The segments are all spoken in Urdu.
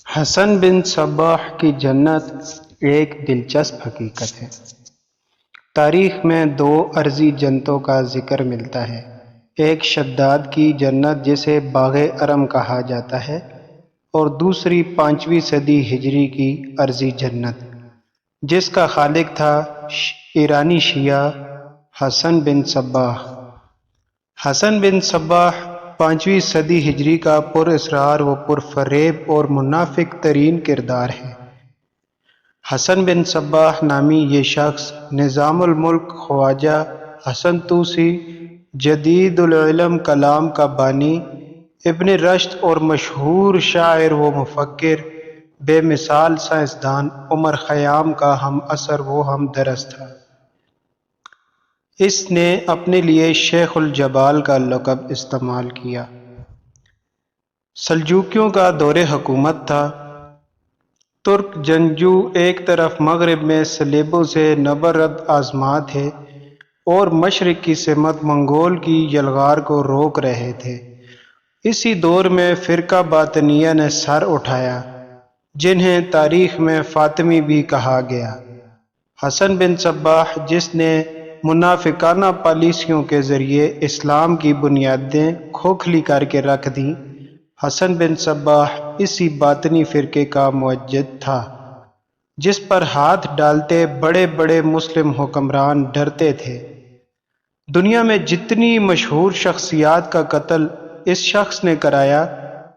حسن بن صباح کی جنت ایک دلچسپ حقیقت ہے۔ تاریخ میں دو عرضی جنتوں کا ذکر ملتا ہے، ایک شداد کی جنت جسے باغ ارم کہا جاتا ہے اور دوسری 5ویں صدی ہجری کی عرضی جنت جس کا خالق تھا ایرانی شیعہ حسن بن صباح۔ حسن بن صباح 5ویں صدی ہجری کا پر اسرار و پرفریب اور منافق ترین کردار ہے۔ حسن بن صباح نامی یہ شخص نظام الملک خواجہ حسن طوسی، جدید العلم کلام کا بانی، ابن رشد اور مشہور شاعر و مفکر بے مثال سائنسدان عمر خیام کا ہم عصر و ہم درس تھا۔ اس نے اپنے لیے شیخ الجبال کا لقب استعمال کیا۔ سلجوکیوں کا دور حکومت تھا۔ ترک جنگجو ایک طرف مغرب میں صلیبوں سے نبرد آزما تھے اور مشرق کی سمت منگول کی یلغار کو روک رہے تھے۔ اسی دور میں فرقہ باطنیہ نے سر اٹھایا، جنہیں تاریخ میں فاطمی بھی کہا گیا۔ حسن بن صباح، جس نے منافقانہ پالیسیوں کے ذریعے اسلام کی بنیادیں کھوکھلی کر کے رکھ دیں، حسن بن صباح اسی باطنی فرقے کا موجد تھا جس پر ہاتھ ڈالتے بڑے بڑے مسلم حکمران ڈرتے تھے۔ دنیا میں جتنی مشہور شخصیات کا قتل اس شخص نے کرایا،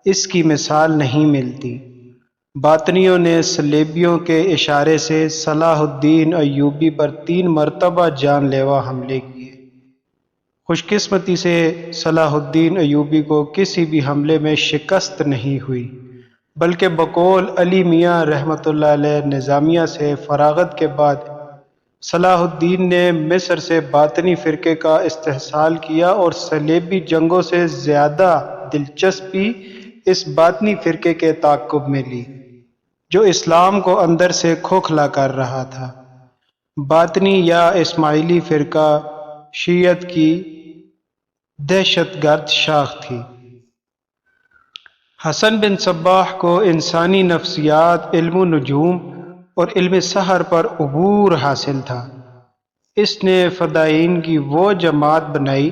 اس کی مثال نہیں ملتی۔ باطنیوں نے صلیبیوں کے اشارے سے صلاح الدین ایوبی پر 3 مرتبہ جان لیوا حملے کیے۔ خوش قسمتی سے صلاح الدین ایوبی کو کسی بھی حملے میں شکست نہیں ہوئی، بلکہ بقول علی میاں رحمۃ اللہ علیہ نظامیہ سے فراغت کے بعد صلاح الدین نے مصر سے باطنی فرقے کا استحصال کیا اور صلیبی جنگوں سے زیادہ دلچسپی اس باطنی فرقے کے تعاقب میں لی جو اسلام کو اندر سے کھوکھلا کر رہا تھا۔ باطنی یا اسماعیلی فرقہ شیعت کی دہشت گرد شاخ تھی۔ حسن بن صباح کو انسانی نفسیات، علم نجوم اور علم سحر پر عبور حاصل تھا۔ اس نے فدائین کی وہ جماعت بنائی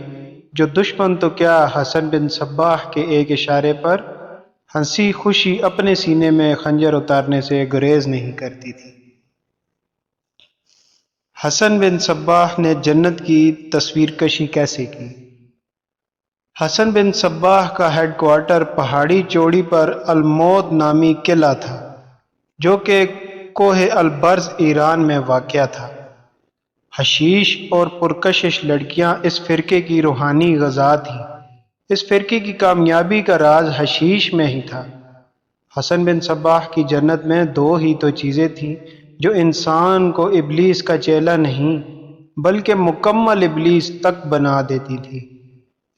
جو دشمن تو کیا حسن بن صباح کے ایک اشارے پر ہنسی خوشی اپنے سینے میں خنجر اتارنے سے گریز نہیں کرتی تھی۔ حسن بن صباح نے جنت کی تصویر کشی کیسے کی؟ حسن بن صباح کا ہیڈ کوارٹر پہاڑی چوڑی پر الموت نامی قلعہ تھا جو کہ کوہ البرز ایران میں واقع تھا۔ حشیش اور پرکشش لڑکیاں اس فرقے کی روحانی غذا تھیں۔ اس فرقے کی کامیابی کا راز حشیش میں ہی تھا۔ حسن بن صباح کی جنت میں 2 ہی تو چیزیں تھیں جو انسان کو ابلیس کا چیلا نہیں بلکہ مکمل ابلیس تک بنا دیتی تھی۔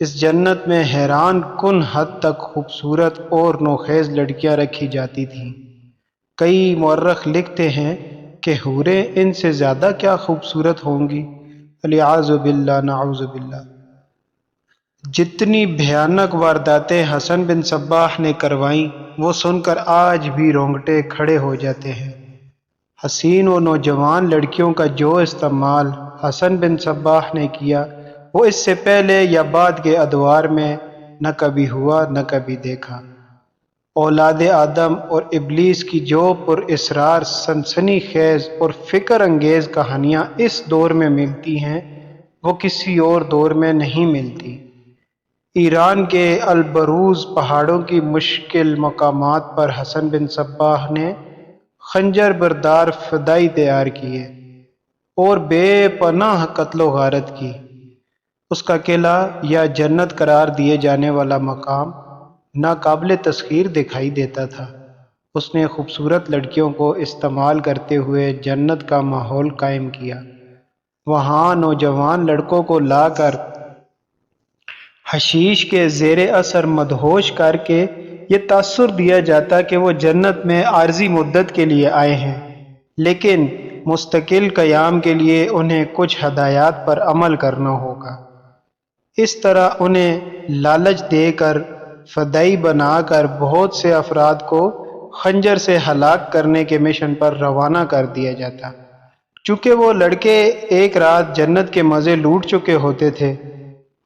اس جنت میں حیران کن حد تک خوبصورت اور نوخیز لڑکیاں رکھی جاتی تھیں۔ کئی مورخ لکھتے ہیں کہ حوریں ان سے زیادہ کیا خوبصورت ہوں گی، والعیاذ باللہ، نعوذ باللہ۔ جتنی بھیانک وارداتیں حسن بن صباح نے کروائیں وہ سن کر آج بھی رونگٹے کھڑے ہو جاتے ہیں۔ حسین و نوجوان لڑکیوں کا جو استعمال حسن بن صباح نے کیا وہ اس سے پہلے یا بعد کے ادوار میں نہ کبھی ہوا نہ کبھی دیکھا۔ اولاد آدم اور ابلیس کی جو پر اسرار سنسنی خیز اور فکر انگیز کہانیاں اس دور میں ملتی ہیں وہ کسی اور دور میں نہیں ملتی۔ ایران کے البروز پہاڑوں کی مشکل مقامات پر حسن بن صباح نے خنجر بردار فدائی تیار کیے اور بے پناہ قتل و غارت کی۔ اس کا قلعہ یا جنت قرار دیے جانے والا مقام ناقابل تسخیر دکھائی دیتا تھا۔ اس نے خوبصورت لڑکیوں کو استعمال کرتے ہوئے جنت کا ماحول قائم کیا۔ وہاں نوجوان لڑکوں کو لا کر حشیش کے زیر اثر مدہوش کر کے یہ تاثر دیا جاتا کہ وہ جنت میں عارضی مدت کے لیے آئے ہیں، لیکن مستقل قیام کے لیے انہیں کچھ ہدایات پر عمل کرنا ہوگا۔ اس طرح انہیں لالچ دے کر فدائی بنا کر بہت سے افراد کو خنجر سے ہلاک کرنے کے مشن پر روانہ کر دیا جاتا۔ چونکہ وہ لڑکے ایک رات جنت کے مزے لوٹ چکے ہوتے تھے،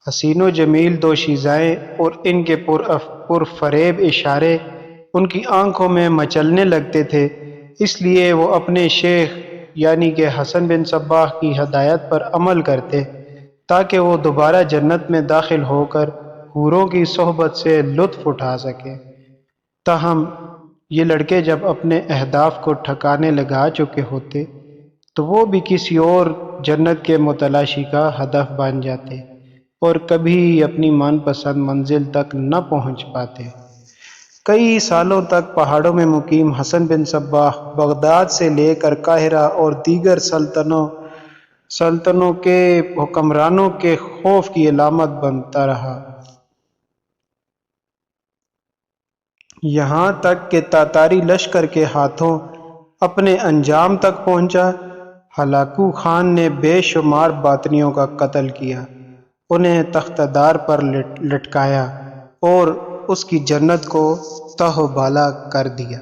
حسین و جمیل دوشیزائیں اور ان کے پرفریب اشارے ان کی آنکھوں میں مچلنے لگتے تھے، اس لیے وہ اپنے شیخ یعنی کہ حسن بن صباح کی ہدایت پر عمل کرتے تاکہ وہ دوبارہ جنت میں داخل ہو کر حوروں کی صحبت سے لطف اٹھا سکے۔ تاہم یہ لڑکے جب اپنے اہداف کو ٹھکانے لگا چکے ہوتے تو وہ بھی کسی اور جنت کے متلاشی کا ہدف بن جاتے اور کبھی اپنی من پسند منزل تک نہ پہنچ پاتے۔ کئی سالوں تک پہاڑوں میں مقیم حسن بن صباح بغداد سے لے کر قاہرہ اور دیگر سلطنتوں کے حکمرانوں کے خوف کی علامت بنتا رہا، یہاں تک کہ تاتاری لشکر کے ہاتھوں اپنے انجام تک پہنچا۔ ہلاکو خان نے بے شمار باطنیوں کا قتل کیا، انہیں تخت دار پر لٹکایا اور اس کی جنت کو تہ و بالا کر دیا۔